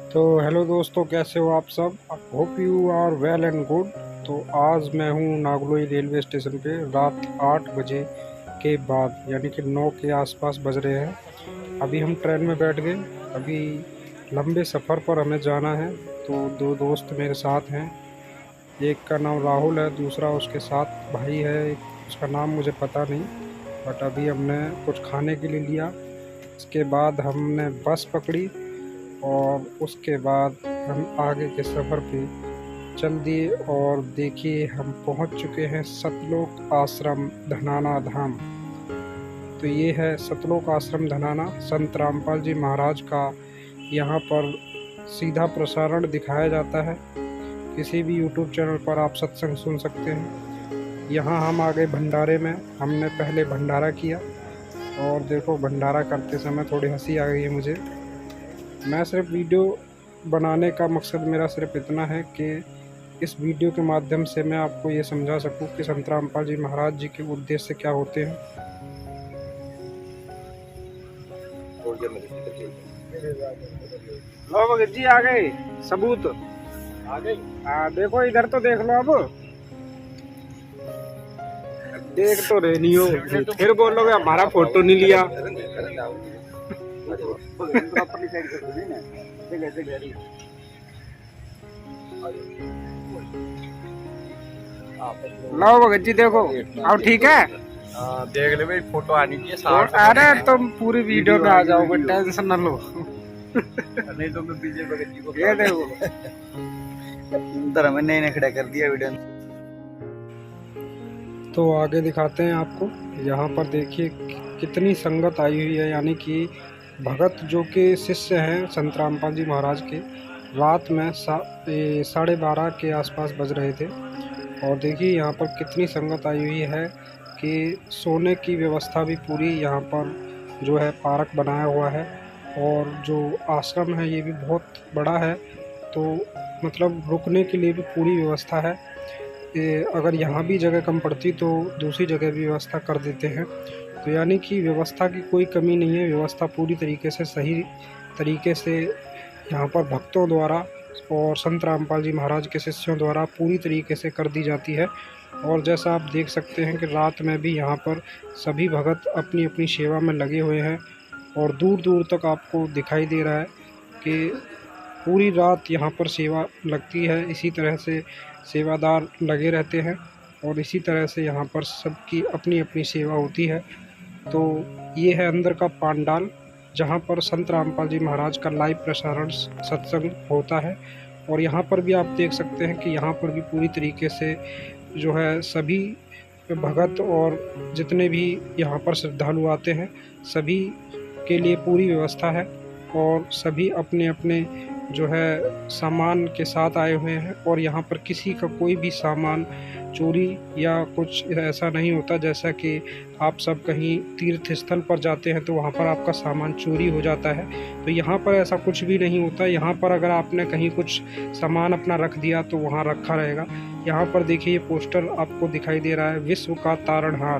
तो हेलो दोस्तों, कैसे हो आप सब। Hope you are well and good. तो आज मैं हूँ नागलोई रेलवे स्टेशन पे रात 8 बजे के बाद, यानी कि 9 के आसपास बज रहे हैं। अभी हम ट्रेन में बैठ गए। अभी लंबे सफ़र पर हमें जाना है। तो दो दोस्त मेरे साथ हैं। एक का नाम राहुल है, दूसरा उसके साथ भाई है, उसका नाम मुझे पता नहीं। बट अभी हमने कुछ खाने के लिए लिया। इसके बाद हमने बस पकड़ी और उसके बाद हम आगे के सफ़र पे चल दिए। और देखिए, हम पहुंच चुके हैं सतलोक आश्रम धनाना धाम। तो ये है सतलोक आश्रम धनाना, संत रामपाल जी महाराज का यहाँ पर सीधा प्रसारण दिखाया जाता है। किसी भी यूट्यूब चैनल पर आप सत्संग सुन सकते हैं। यहाँ हम आ गए भंडारे में। हमने पहले भंडारा किया और देखो, भंडारा करते समय थोड़ी हंसी आ गई है मुझे। मैं सिर्फ वीडियो बनाने का मकसद मेरा सिर्फ इतना है कि इस वीडियो के माध्यम से मैं आपको ये समझा सकूं कि संत रामपाल जी महाराज जी के उद्देश्य क्या होते हैं। लो भगत जी आ गए, सबूत आ गए। हाँ देखो, इधर तो देख लो। अब देख तो रहे नहीं हो, फिर बोलोगे हमारा फोटो नहीं लिया। लो भगत जी देखो, अब ठीक है। देख ले भाई, फोटो आनी चाहिए। अरे तुम पूरी वीडियो में आ जाओगे, टेंशन न लो। नहीं तो मैं पीछे भगत जी को ये देखो, धर्म ने खड़ा कर दिया वीडियो। तो आगे दिखाते हैं आपको। यहाँ पर देखिए कितनी संगत आई हुई है, यानी कि भगत जो कि शिष्य हैं संत रामपाल जी महाराज के। रात में 12:30 के आसपास बज रहे थे। और देखिए यहाँ पर कितनी संगत आई हुई है कि सोने की व्यवस्था भी पूरी यहाँ पर जो है पार्क बनाया हुआ है। और जो आश्रम है ये भी बहुत बड़ा है, तो मतलब रुकने के लिए भी पूरी व्यवस्था है। अगर यहाँ भी जगह कम पड़ती तो दूसरी जगह भी व्यवस्था कर देते हैं। तो यानी कि व्यवस्था की कोई कमी नहीं है। व्यवस्था पूरी तरीके से सही तरीके से यहाँ पर भक्तों द्वारा और संत रामपाल जी महाराज के शिष्यों द्वारा पूरी तरीके से कर दी जाती है। और जैसा आप देख सकते हैं कि रात में भी यहाँ पर सभी भगत अपनी अपनी सेवा में लगे हुए हैं। और दूर दूर तक आपको दिखाई दे रहा है कि पूरी रात यहाँ पर सेवा लगती है। इसी तरह से सेवादार लगे रहते हैं और इसी तरह से यहाँ पर सबकी अपनी अपनी सेवा होती है। तो ये है अंदर का पांडाल, जहाँ पर संत रामपाल जी महाराज का लाइव प्रसारण सत्संग होता है। और यहाँ पर भी आप देख सकते हैं कि यहाँ पर भी पूरी तरीके से जो है सभी भगत और जितने भी यहाँ पर श्रद्धालु आते हैं सभी के लिए पूरी व्यवस्था है। और सभी अपने अपने जो है सामान के साथ आए हुए हैं। और यहाँ पर किसी का कोई भी सामान चोरी या कुछ ऐसा नहीं होता, जैसा कि आप सब कहीं तीर्थ स्थल पर जाते हैं तो वहाँ पर आपका सामान चोरी हो जाता है। तो यहाँ पर ऐसा कुछ भी नहीं होता। यहाँ पर अगर आपने कहीं कुछ सामान अपना रख दिया तो वहाँ रखा रहेगा। यहाँ पर देखिए, ये पोस्टर आपको दिखाई दे रहा है, विश्व का तारणहार।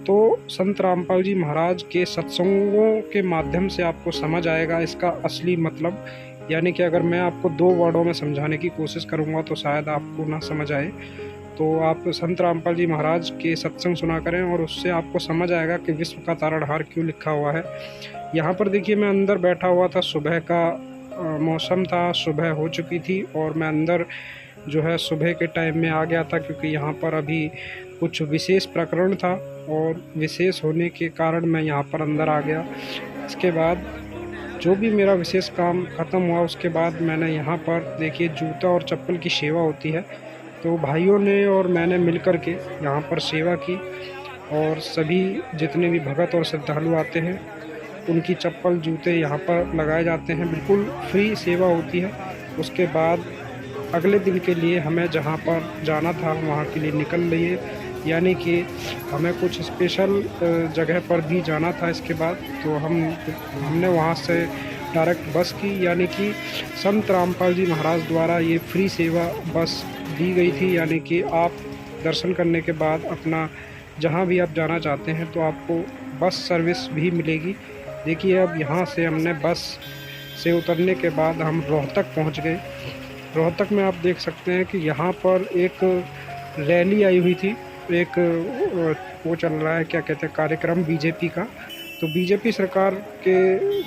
तो संत रामपाल जी महाराज के सत्संगों के माध्यम से आपको समझ आएगा इसका असली मतलब। यानी कि अगर मैं आपको 2 वर्डों में समझाने की कोशिश करूंगा तो शायद आपको ना समझ आए। तो आप संत रामपाल जी महाराज के सत्संग सुना करें और उससे आपको समझ आएगा कि विश्व का तारणहार क्यों लिखा हुआ है। यहाँ पर देखिए, मैं अंदर बैठा हुआ था, सुबह का मौसम था, सुबह हो चुकी थी और मैं अंदर जो है सुबह के टाइम में आ गया था, क्योंकि यहाँ पर अभी कुछ विशेष प्रकरण था और विशेष होने के कारण मैं यहाँ पर अंदर आ गया। इसके बाद जो भी मेरा विशेष काम ख़त्म हुआ उसके बाद मैंने यहाँ पर देखिए जूता और चप्पल की सेवा होती है, तो भाइयों ने और मैंने मिलकर के यहाँ पर सेवा की। और सभी जितने भी भगत और श्रद्धालु आते हैं उनकी चप्पल जूते यहाँ पर लगाए जाते हैं, बिल्कुल फ्री सेवा होती है। उसके बाद अगले दिन के लिए हमें जहाँ पर जाना था वहाँ के लिए निकल लिए, यानी कि हमें कुछ स्पेशल जगह पर भी जाना था। इसके बाद तो हमने वहाँ से डायरेक्ट बस की, यानी कि संत रामपाल जी महाराज द्वारा ये फ्री सेवा बस दी गई थी। यानी कि आप दर्शन करने के बाद अपना जहाँ भी आप जाना चाहते हैं तो आपको बस सर्विस भी मिलेगी। देखिए, अब यहाँ से हमने बस से उतरने के बाद हम रोहतक पहुंच गए। रोहतक में आप देख सकते हैं कि यहाँ पर एक रैली आई हुई थी, एक वो चल रहा है, क्या कहते हैं, कार्यक्रम बीजेपी का। तो बीजेपी सरकार के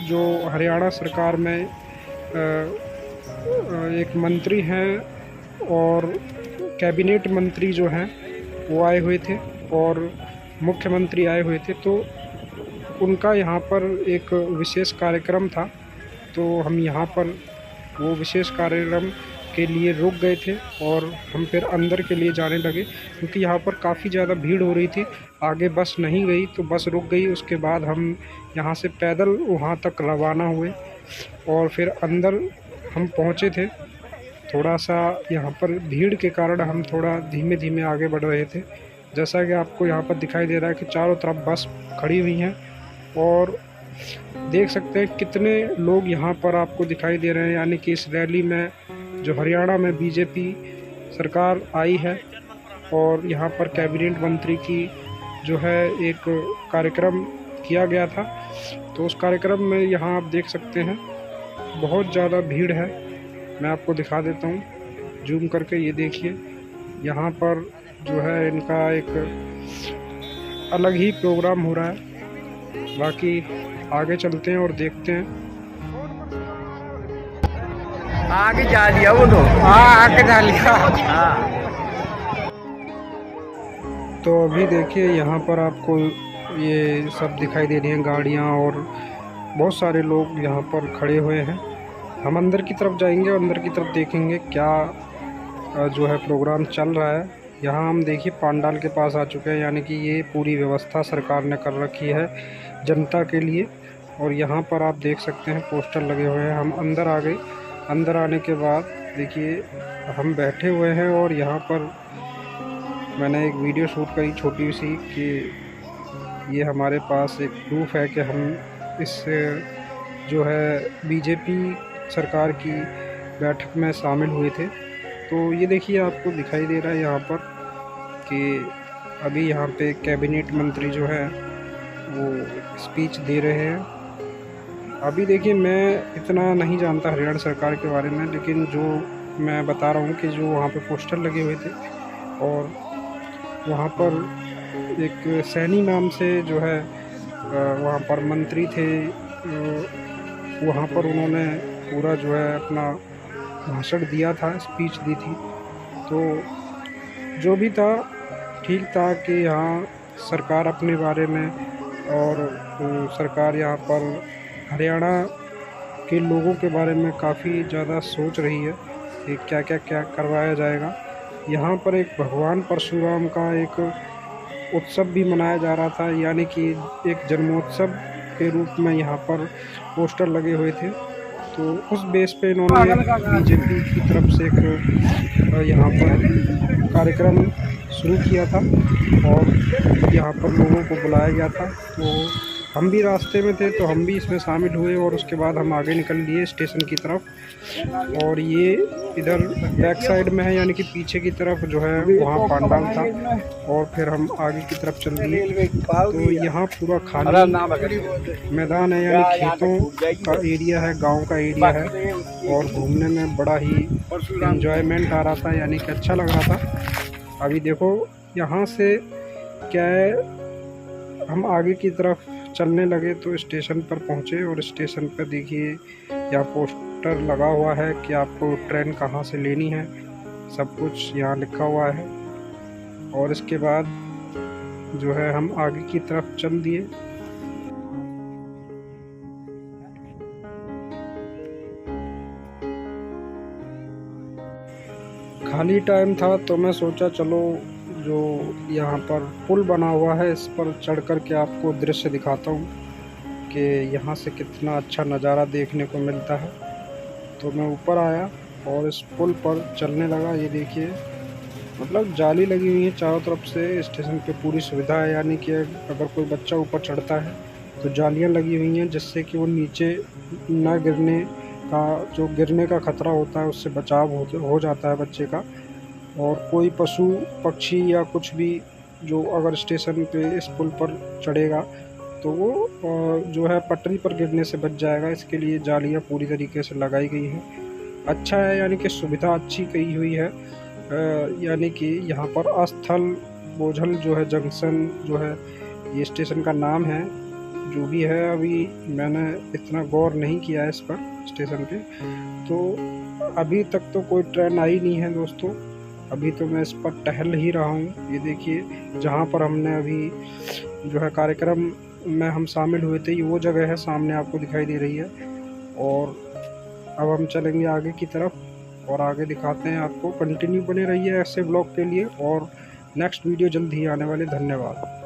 जो हरियाणा सरकार में एक मंत्री हैं और कैबिनेट मंत्री जो हैं वो आए हुए थे और मुख्यमंत्री आए हुए थे। तो उनका यहाँ पर एक विशेष कार्यक्रम था, तो हम यहाँ पर वो विशेष कार्यक्रम के लिए रुक गए थे और हम फिर अंदर के लिए जाने लगे, क्योंकि यहाँ पर काफ़ी ज़्यादा भीड़ हो रही थी। आगे बस नहीं गई तो बस रुक गई। उसके बाद हम यहाँ से पैदल वहाँ तक रवाना हुए और फिर अंदर हम पहुँचे थे। थोड़ा सा यहाँ पर भीड़ के कारण हम थोड़ा धीमे धीमे आगे बढ़ रहे थे। जैसा कि आपको यहाँ पर दिखाई दे रहा है कि चारों तरफ बस खड़ी हुई हैं और देख सकते हैं कितने लोग यहाँ पर आपको दिखाई दे रहे हैं। यानी कि इस रैली में जो हरियाणा में बीजेपी सरकार आई है और यहाँ पर कैबिनेट मंत्री की जो है एक कार्यक्रम किया गया था, तो उस कार्यक्रम में यहाँ आप देख सकते हैं बहुत ज़्यादा भीड़ है। मैं आपको दिखा देता हूँ जूम करके, ये देखिए यहाँ पर जो है इनका एक अलग ही प्रोग्राम हो रहा है। बाकी आगे चलते हैं और देखते हैं। आगे जा लिया वो तो, आगे जा लिया। हाँ। तो अभी देखिए यहाँ पर आपको ये सब दिखाई दे रही हैं गाड़ियाँ और बहुत सारे लोग यहाँ पर खड़े हुए हैं। हम अंदर की तरफ जाएंगे और अंदर की तरफ देखेंगे क्या जो है प्रोग्राम चल रहा है। यहाँ हम देखिए पंडाल के पास आ चुके हैं, यानी कि ये पूरी व्यवस्था सरकार ने कर रखी है जनता के लिए। और यहाँ पर आप देख सकते हैं पोस्टर लगे हुए हैं। हम अंदर आ गए। अंदर आने के बाद देखिए हम बैठे हुए हैं और यहाँ पर मैंने एक वीडियो शूट करी छोटी सी कि ये हमारे पास एक प्रूफ है कि हम इस जो है बीजेपी सरकार की बैठक में शामिल हुए थे। तो ये देखिए आपको दिखाई दे रहा है यहाँ पर कि अभी यहाँ पे कैबिनेट मंत्री जो है वो स्पीच दे रहे हैं। अभी देखिए मैं इतना नहीं जानता हरियाणा सरकार के बारे में, लेकिन जो मैं बता रहा हूँ कि जो वहाँ पे पोस्टर लगे हुए थे और वहाँ पर एक सैनी नाम से जो है वहाँ पर मंत्री थे, वहाँ पर उन्होंने पूरा जो है अपना भाषण दिया था, स्पीच दी थी। तो जो भी था ठीक था कि यहाँ सरकार अपने बारे में और सरकार यहाँ पर हरियाणा के लोगों के बारे में काफ़ी ज़्यादा सोच रही है कि क्या क्या क्या करवाया जाएगा। यहाँ पर एक भगवान परशुराम का एक उत्सव भी मनाया जा रहा था, यानी कि एक जन्मोत्सव के रूप में यहाँ पर पोस्टर लगे हुए थे। तो उस बेस पे इन्होंने बीजेपी की तरफ से एक यहाँ पर कार्यक्रम शुरू किया था और यहाँ पर लोगों को बुलाया गया था। तो हम भी रास्ते में थे तो हम भी इसमें शामिल हुए और उसके बाद हम आगे निकल लिए स्टेशन की तरफ। और ये इधर बैक साइड में है, यानी कि पीछे की तरफ जो है वहाँ पंडाल था और फिर हम आगे की तरफ चल दिए। तो यहाँ पूरा खाली मैदान है, यानी खेतों का एरिया है, गांव का एरिया है और घूमने में बड़ा ही एंजॉयमेंट आ रहा था, यानी कि अच्छा लग रहा था। अभी देखो यहाँ से क्या है, हम आगे की तरफ चलने लगे तो स्टेशन पर पहुँचे और स्टेशन पर देखिए यहाँ पोस्टर लगा हुआ है कि आपको ट्रेन कहाँ से लेनी है, सब कुछ यहाँ लिखा हुआ है। और इसके बाद जो है हम आगे की तरफ चल दिए। खाली टाइम था तो मैं सोचा चलो जो यहाँ पर पुल बना हुआ है इस पर चढ़ कर के आपको दृश्य दिखाता हूँ कि यहाँ से कितना अच्छा नज़ारा देखने को मिलता है। तो मैं ऊपर आया और इस पुल पर चलने लगा। ये देखिए मतलब जाली लगी हुई है चारों तरफ से, स्टेशन पे पूरी सुविधा है, यानी कि अगर कोई बच्चा ऊपर चढ़ता है तो जालियाँ लगी हुई हैं जिससे कि वो नीचे ना गिरने का, जो गिरने का खतरा होता है उससे बचाव हो जाता है बच्चे का। और कोई पशु पक्षी या कुछ भी जो अगर स्टेशन पे इस पुल पर चढ़ेगा तो वो जो है पटरी पर गिरने से बच जाएगा। इसके लिए जालियाँ पूरी तरीके से लगाई गई हैं। अच्छा है, यानी कि सुविधा अच्छी की हुई है। यानी कि यहाँ पर अस्थल बोझल जो है जंक्शन जो है, ये स्टेशन का नाम है। जो भी है, अभी मैंने इतना गौर नहीं किया है इस पर स्टेशन पे। तो अभी तक तो कोई ट्रेन आई नहीं है दोस्तों। अभी तो मैं इस पर टहल ही रहा हूँ। ये देखिए, जहाँ पर हमने अभी जो है कार्यक्रम में हम शामिल हुए थे, ये वो जगह है, सामने आपको दिखाई दे रही है। और अब हम चलेंगे आगे की तरफ और आगे दिखाते हैं आपको। कंटिन्यू बने रहिए ऐसे ब्लॉग के लिए, और नेक्स्ट वीडियो जल्द ही आने वाले। धन्यवाद।